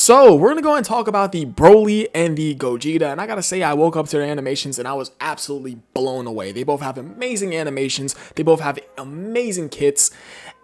So, we're going to go and talk about the Broly and the Gogeta, and I gotta say, I woke up to their animations and I was absolutely blown away. They both have amazing animations, they both have amazing kits,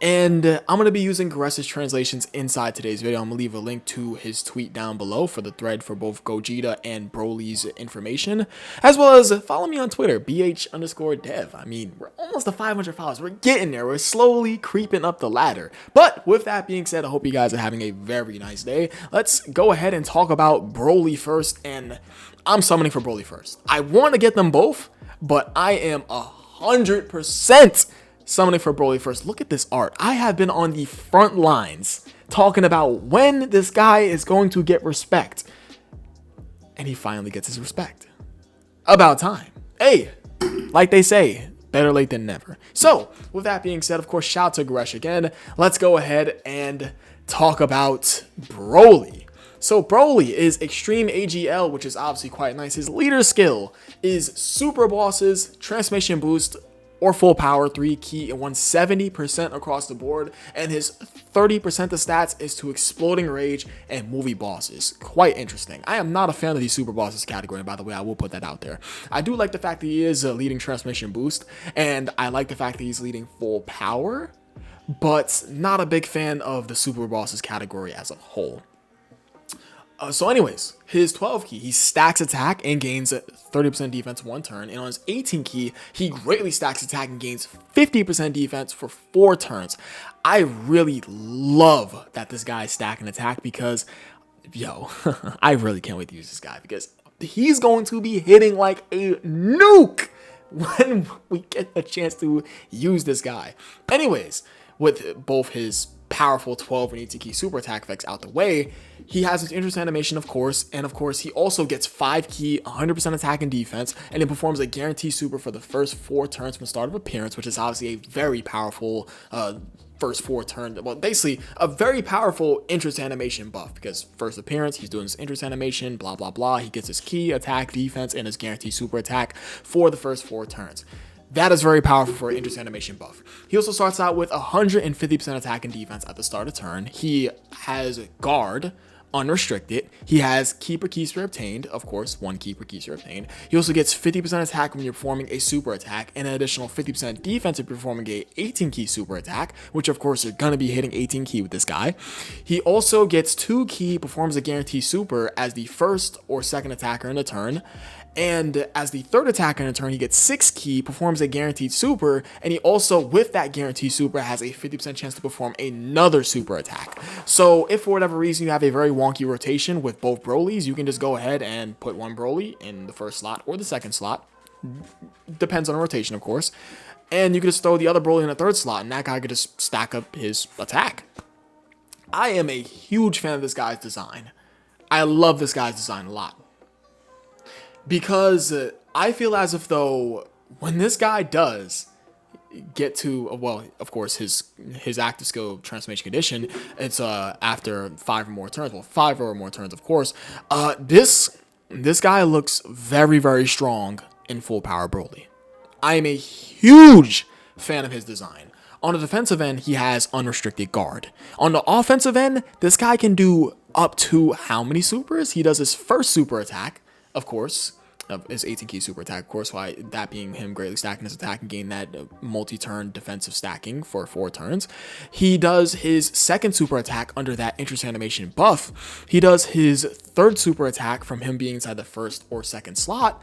and I'm going to be using Gogetta's translations inside today's video. I'm going to leave a link to his tweet down below for the thread for both Gogeta and Broly's information, as well as follow me on Twitter, bh_dev. I mean, we're almost to 500 followers. We're getting there. We're slowly creeping up the ladder. But with that being said, I hope you guys are having a very nice day. Let's go ahead and talk about Broly first, and I'm summoning for Broly first. I want to get them both, but I am 100% summoning for Broly first. Look at this art. I have been on the front lines talking about when this guy is going to get respect. And he finally gets his respect. About time. Hey, like they say, better late than never. So, with that being said, of course, shout out to Gogeta again. Let's go ahead and talk about Broly. So Broly is Extreme AGL, which is obviously quite nice. His leader skill is Super Bosses, Transformation Boost, or Full Power, 3 key, and 170% across the board. And his 30% of stats is to Exploding Rage and Movie Bosses. Quite interesting. I am not a fan of the Super Bosses category, by the way. I will put that out there. I do like the fact that he is leading Transformation Boost, and I like the fact that he's leading Full Power, but not a big fan of the Super Bosses category as a whole. So anyways, his 12 key, he stacks attack and gains 30% defense 1 turn. And on his 18 key, he greatly stacks attack and gains 50% defense for 4 turns. I really love that this guy is stacking attack because, yo, I really can't wait to use this guy because he's going to be hitting like a nuke when we get a chance to use this guy. Anyways, with both his powerful 12 and 18 key super attack effects out the way, he has his interest animation, of course, and of course he also gets 5 key, 100% attack and defense, and it performs a guaranteed super for the first 4 turns from the start of appearance, which is obviously a very powerful first 4 turns, well, basically a very powerful interest animation buff, because first appearance, he's doing his interest animation, blah, blah, blah, he gets his key, attack, defense, and his guaranteed super attack for the first 4 turns. That is very powerful for an interest animation buff. He also starts out with 150% attack and defense at the start of turn. He has guard, unrestricted. He has keeper key sphere obtained, of course, 1 keeper key sphere obtained. He also gets 50% attack when you're performing a super attack, and an additional 50% defense if you're performing a 18 key super attack, which of course you're gonna be hitting 18 key with this guy. He also gets 2 key, performs a guaranteed super as the first or second attacker in the turn. And as the third attacker in a turn, he gets 6 key, performs a guaranteed super, and he also, with that guaranteed super, has a 50% chance to perform another super attack. So if for whatever reason you have a very wonky rotation with both Brolys, you can just go ahead and put one Broly in the first slot or the second slot. Depends on the rotation, of course. And you can just throw the other Broly in the third slot, and that guy could just stack up his attack. I am a huge fan of this guy's design. I love this guy's design a lot. Because I feel as if though when this guy does get to, well, of course, his active skill transformation condition, it's after 5 or more turns, well, 5 or more turns, of course, this guy looks very, very strong in Full Power Broly. I am a huge fan of his design. On the defensive end, he has unrestricted guard. On the offensive end, this guy can do up to how many supers? He does his first super attack, of course, his 18 key super attack, of course, why that being him greatly stacking his attack and gain that multi-turn defensive stacking for 4 turns. He does his second super attack under that interest animation buff. He does his third super attack from him being inside the first or second slot,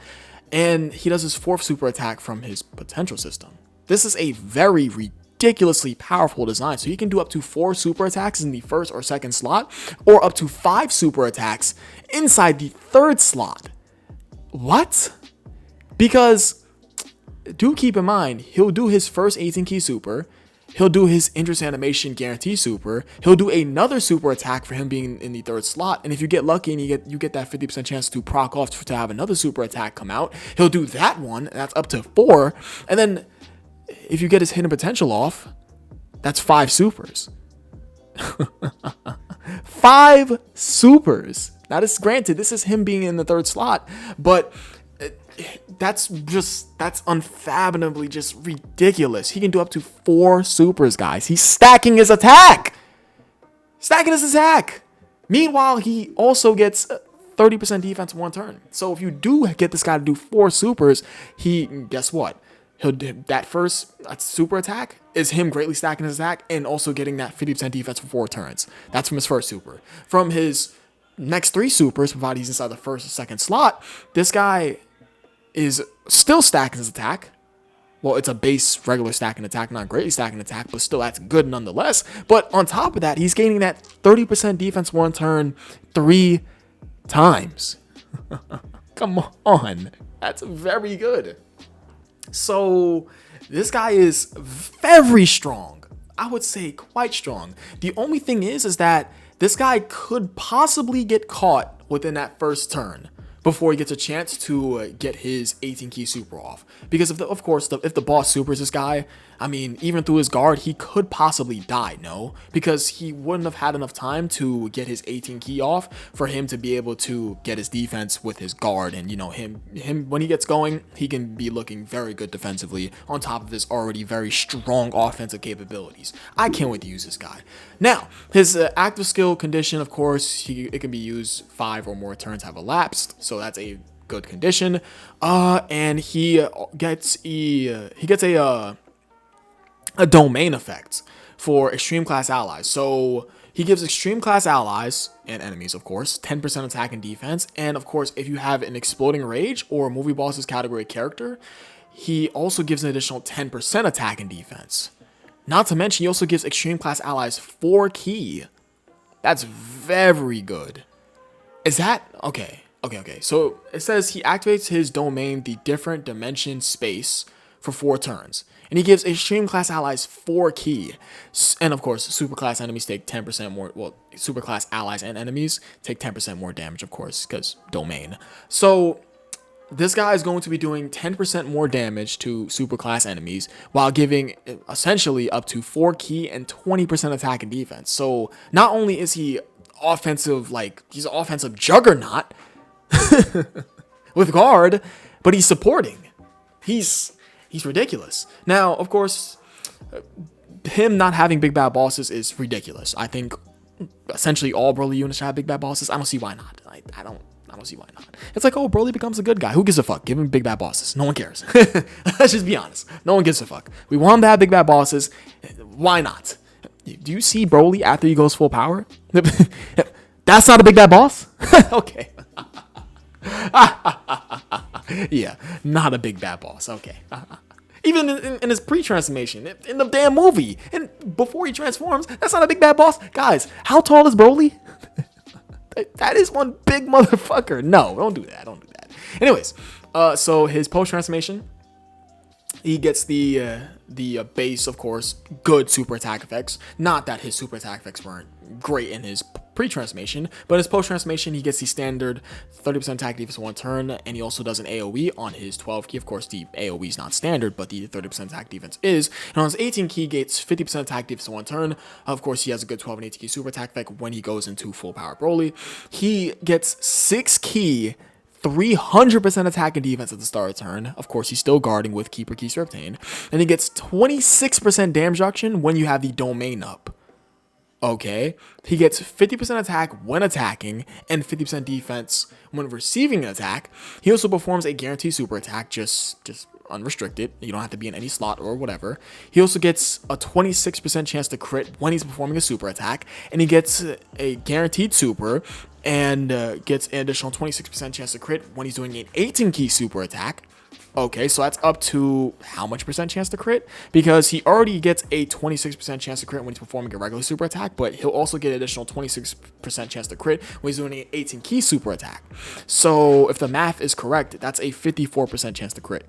and he does his 4th super attack from his potential system. This is a very ridiculously powerful design. So he can do up to 4 super attacks in the first or second slot, or up to 5 super attacks inside the third slot. What? Because do keep in mind, he'll do his first 18 key super, he'll do his interest animation guarantee super, he'll do another super attack for him being in the third slot, and if you get lucky and you get that 50% chance to proc off to have another super attack come out, he'll do that one, and that's up to 4, and then if you get his hidden potential off, that's 5 supers. 5 supers. Now, this, granted, this is him being in the third slot, but that's unfathomably just ridiculous. He can do up to 4 supers, guys. He's stacking his attack. Meanwhile, he also gets 30% defense in one turn. So if you do get this guy to do 4 supers, guess what? He'll do that first super attack is him greatly stacking his attack and also getting that 50% defense for 4 turns. That's from his first super. From his next 3 supers, provided he's inside the first or second slot, this guy is still stacking his attack. Well, it's a base regular stacking attack, not greatly stacking attack, but still that's good nonetheless. But on top of that, he's gaining that 30% defense one turn 3 times. Come on. That's very good. So this guy is very strong. I would say quite strong. The only thing is that this guy could possibly get caught within that first turn before he gets a chance to get his 18 key super off. Because if the boss supers this guy, I mean, even through his guard, he could possibly die, no? Because he wouldn't have had enough time to get his 18 key off for him to be able to get his defense with his guard. And, you know, him when he gets going, he can be looking very good defensively on top of his already very strong offensive capabilities. I can't wait to use this guy. Now, his active skill condition, of course, it can be used 5 or more turns have elapsed. So that's a good condition. And he gets a domain effect for extreme class allies. So he gives extreme class allies and enemies, of course, 10% attack and defense. And of course, if you have an exploding rage or movie bosses category character, he also gives an additional 10% attack and defense. Not to mention, he also gives extreme class allies 4 key. That's very good. Is that okay? Okay. So it says he activates his domain, the different dimension space, for 4 turns. And he gives extreme class allies 4 key. And of course, super class enemies take 10% more. Well, super class allies and enemies take 10% more damage, of course, because domain. So this guy is going to be doing 10% more damage to super class enemies while giving essentially up to 4 key and 20% attack and defense. So not only is he offensive, like he's an offensive juggernaut with guard, but he's supporting. He's ridiculous. Now, of course, him not having big bad bosses is ridiculous. I think essentially all Broly units should have big bad bosses. I don't see why not. I don't see why not. It's like, oh, Broly becomes a good guy. Who gives a fuck? Give him big bad bosses. No one cares. Let's just be honest. No one gives a fuck. We want him to have big bad bosses. Why not? Do you see Broly after he goes full power? That's not a big bad boss? Okay. Yeah, not a big bad boss. Okay. Even in his pre-transformation, in the damn movie, and before he transforms, that's not a big bad boss. Guys, how tall is Broly? That is one big motherfucker. No, don't do that. Don't do that. Anyways, so his post-transformation, he gets the base, of course, good super attack effects. Not that his super attack effects weren't great in his pre-transformation, but his post-transformation, he gets the standard 30% attack defense 1 turn, and he also does an AoE on his 12 key. Of course, the AoE is not standard, but the 30% attack defense is. And on his 18 key, he gets 50% attack defense 1 turn. Of course, he has a good 12 and 18 key super attack effect when he goes into full power Broly. He gets 6 key 300% attack and defense at the start of the turn. Of course, he's still guarding with Keeper Keys for obtain. And he gets 26% damage reduction when you have the domain up. Okay. He gets 50% attack when attacking and 50% defense when receiving an attack. He also performs a guaranteed super attack, just unrestricted. You don't have to be in any slot or whatever. He also gets a 26% chance to crit when he's performing a super attack. And he gets a guaranteed super and gets an additional 26% chance to crit when he's doing an 18 key super attack. Okay, so that's up to how much percent chance to crit? Because he already gets a 26% chance to crit when he's performing a regular super attack, but he'll also get an additional 26% chance to crit when he's doing an 18 key super attack. So if the math is correct, that's a 54% chance to crit.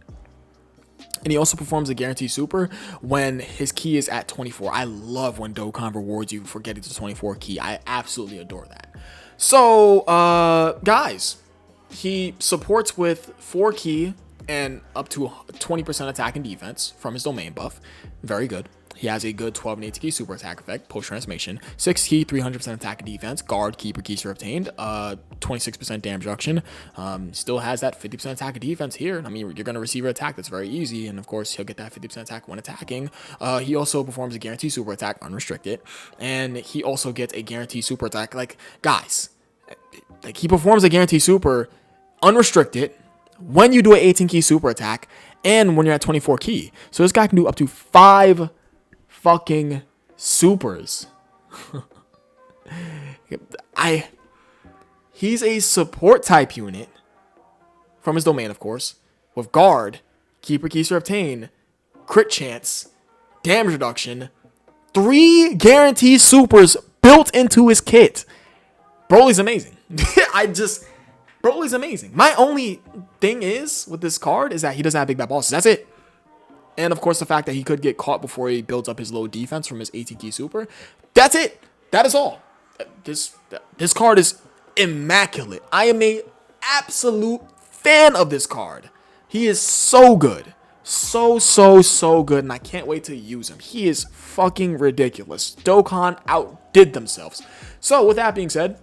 And he also performs a guaranteed super when his key is at 24. I love when Dokkan rewards you for getting to 24 key. I absolutely adore that. So, guys, he supports with 4 key and up to 20% attack and defense from his domain buff. Very good. He has a good 12 and 8 key super attack effect, post transformation, 6 key, 300% attack and defense, guard, keeper, keysters obtained, 26% damage reduction. Still has that 50% attack and defense here. I mean, you're going to receive an attack that's very easy, and of course, he'll get that 50% attack when attacking. He also performs a guaranteed super attack, unrestricted, and he also gets a guaranteed super attack. Like, guys, like he performs a guaranteed super unrestricted when you do an 18 key super attack and when you're at 24 key. So this guy can do up to 5 fucking supers. He's a support type unit from his domain, of course, with guard, keeper, keysters obtain, crit chance, damage reduction, 3 guaranteed supers built into his kit. Broly's amazing. Broly's amazing. My only thing is with this card is that he doesn't have big bad bosses. That's it. And of course, the fact that he could get caught before he builds up his low defense from his 18 key super. That's it. That is all. This card is immaculate. I am a absolute fan of this card. He is so good. So good. And I can't wait to use him. He is fucking ridiculous. Dokkan outdid themselves. So with that being said,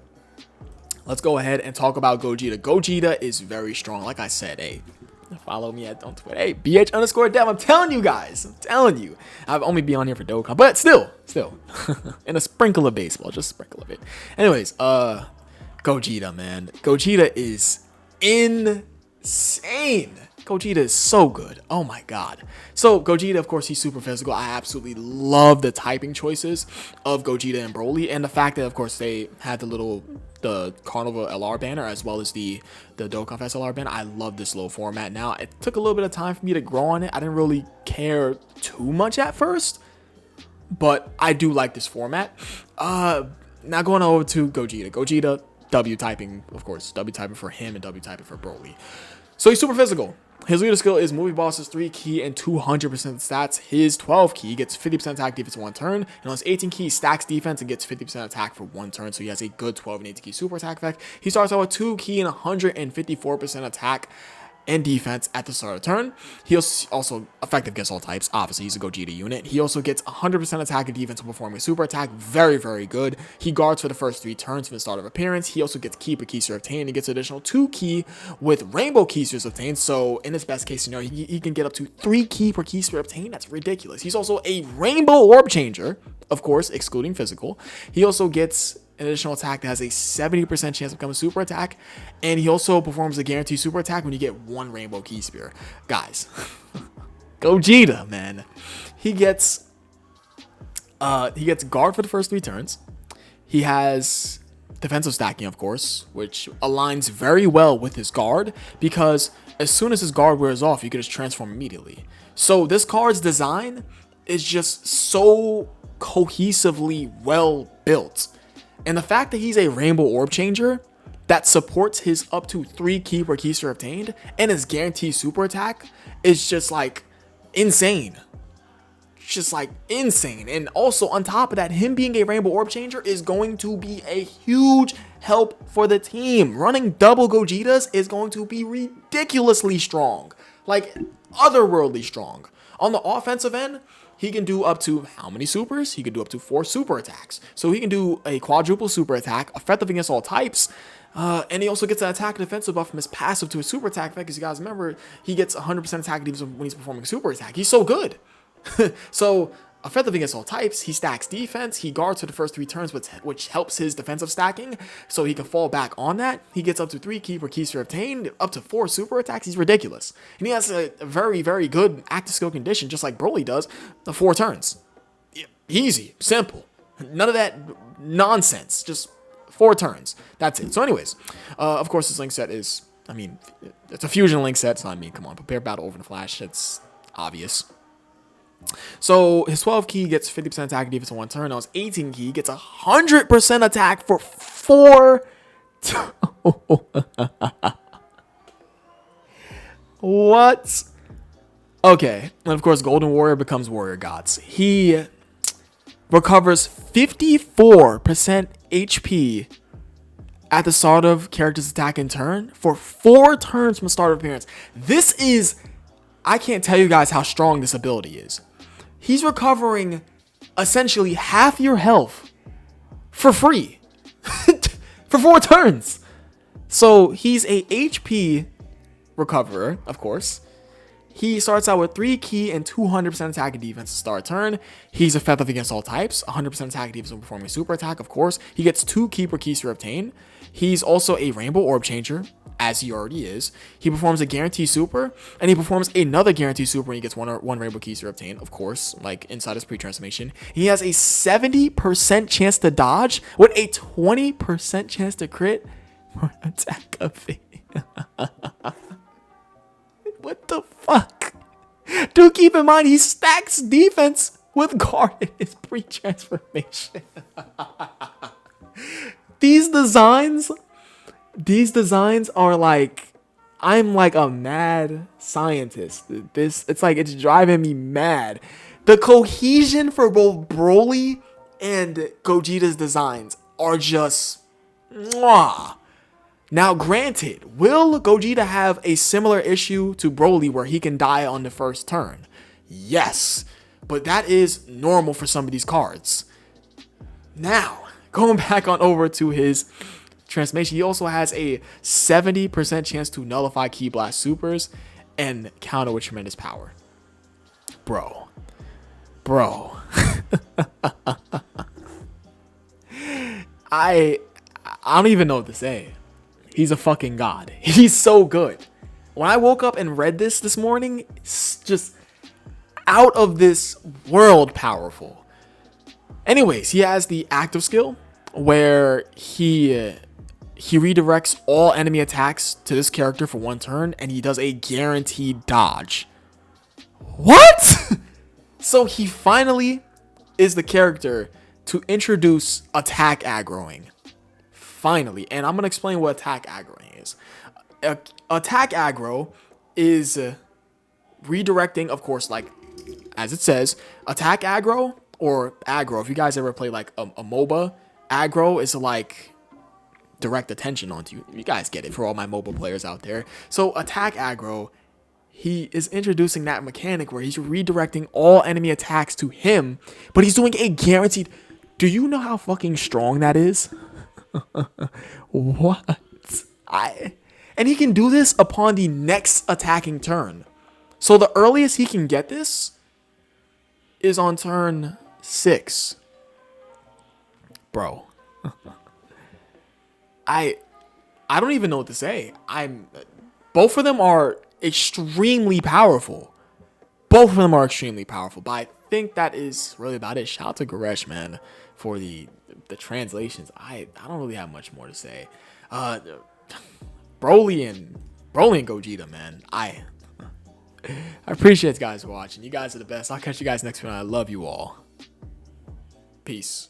let's go ahead and talk about Gogeta. Gogeta is very strong. Like I said, hey, follow me on Twitter. Hey, BH_dev. I'm telling you guys. I'm telling you. I've only been on here for Dokkan. But still. And a sprinkle of baseball. Just sprinkle of it. Anyways, Gogeta, man. Gogeta is insane. Gogeta is so good. Oh my god. So Gogeta, of course, he's super physical. I absolutely love the typing choices of Gogeta and Broly, and the fact that, of course, they had the Carnival LR banner as well as the Dokkan Fest LR banner. I love this little format now. It took a little bit of time for me to grow on it. I didn't really care too much at first, but I do like this format. Now going over to Gogeta. Gogeta, W typing, of course. W typing for him and W typing for Broly. So he's super physical. His leader skill is movie bosses 3 key and 200% stats. His 12 key gets 50% attack defense 1 turn. And on his 18 key, stacks defense and gets 50% attack for 1 turn. So he has a good 12 and 18 key super attack effect. He starts out with 2 key and 154% attack and defense at the start of the turn. He also effective against all types. Obviously, he's a Gogeta unit. He also gets 100% attack and defense when performing a super attack. Very, very good. He guards for the first 3 turns from the start of appearance. He also gets keeper keysters obtained. He gets additional 2 key with rainbow keysters obtained. So in his best case scenario, he can get up to 3 key per keyster obtained. That's ridiculous. He's also a rainbow orb changer, of course, excluding physical. He also gets an additional attack that has a 70% chance of becoming a super attack, and he also performs a guaranteed super attack when you get 1 rainbow key spear. Guys, Gogeta, man, he gets guard for the first 3 turns. He has defensive stacking, of course, which aligns very well with his guard, because as soon as his guard wears off, you can just transform immediately. So this card's design is just so cohesively well built. And the fact that he's a rainbow orb changer that supports his up to 3 key per keyster obtained and his guaranteed super attack is just like insane. Just like insane. And also on top of that, him being a rainbow orb changer is going to be a huge help for the team. Running double Gogetas is going to be ridiculously strong. Like otherworldly strong. On the offensive end, he can do up to how many supers? He can do up to 4 super attacks. So he can do a quadruple super attack, effective against all types. And he also gets an attack and defensive buff from his passive to his super attack effect. Because you guys remember, he gets 100% attack defense when he's performing a super attack. He's so good. So effective against all types, he stacks defense. He guards for the first 3 turns, which helps his defensive stacking. So he can fall back on that. He gets up to 3 key per keyster obtained, up to 4 super attacks. He's ridiculous. And he has a very, very good active skill condition, just like Broly does, the 4 turns. Easy, simple. None of that nonsense. Just 4 turns. That's it. So anyways, of course, this link set is, I mean, it's a fusion link set. So I mean, come on, prepare battle over the flash. It's obvious. So his 12 key gets 50% attack and defense in 1 turn. On his 18 key gets 100% attack for 4 What? Okay. And of course, Golden Warrior becomes Warrior Gods. He recovers 54% HP at the start of character's attack in turn for 4 turns from start of appearance. This is, I can't tell you guys how strong this ability is. he's recovering essentially half your health for free for 4 turns. So he's a HP recoverer, of course. He starts out with 3 key and 200% attack and defense to start turn. He's effective against all types, 100% attack and defense when performing super attack, of course. He gets 2 key per keys to obtain. He's also a rainbow orb changer, as he already is. He performs a guarantee super, and he performs another guarantee super when he gets one rainbow keys to obtain, of course, like inside his pre-transformation. He has a 70% chance to dodge with a 20% chance to crit for attack evade. What the fuck? Dude, keep in mind, he stacks defense with guard in his pre-transformation. These designs are like, I'm like a mad scientist. It's driving me mad. The cohesion for both Broly and Gogeta's designs are just mwah. Now, granted, will Gogeta have a similar issue to Broly where he can die on the first turn? Yes, but that is normal for some of these cards. Now, going back on over to his transformation, he also has a 70% chance to nullify Ki Blast supers and counter with tremendous power. Bro. I don't even know what to say. He's a fucking god. He's so good. When I woke up and read this morning, it's just out of this world powerful. Anyways, he has the active skill where he redirects all enemy attacks to this character for 1 turn, and he does a guaranteed dodge. What? So he finally is the character to introduce attack aggroing. Finally, and I'm going to explain what attack aggroing is. Attack aggro is redirecting, of course, like, as it says, attack aggro or aggro. If you guys ever play like a MOBA, aggro is like direct attention onto you. You guys get it for all my MOBA players out there. So attack aggro, he is introducing that mechanic where he's redirecting all enemy attacks to him, but he's doing a guaranteed. Do you know how fucking strong that is? What? And he can do this upon the next attacking turn. So the earliest he can get this is on turn 6. Bro. I don't even know what to say. Both of them are extremely powerful. Both of them are extremely powerful. But I think that is really about it. Shout out to Goresh, man, for the translations. I don't really have much more to say. Broly and Gogeta, man. I appreciate you guys watching. You guys are the best. I'll catch you guys next time. I love you all. Peace.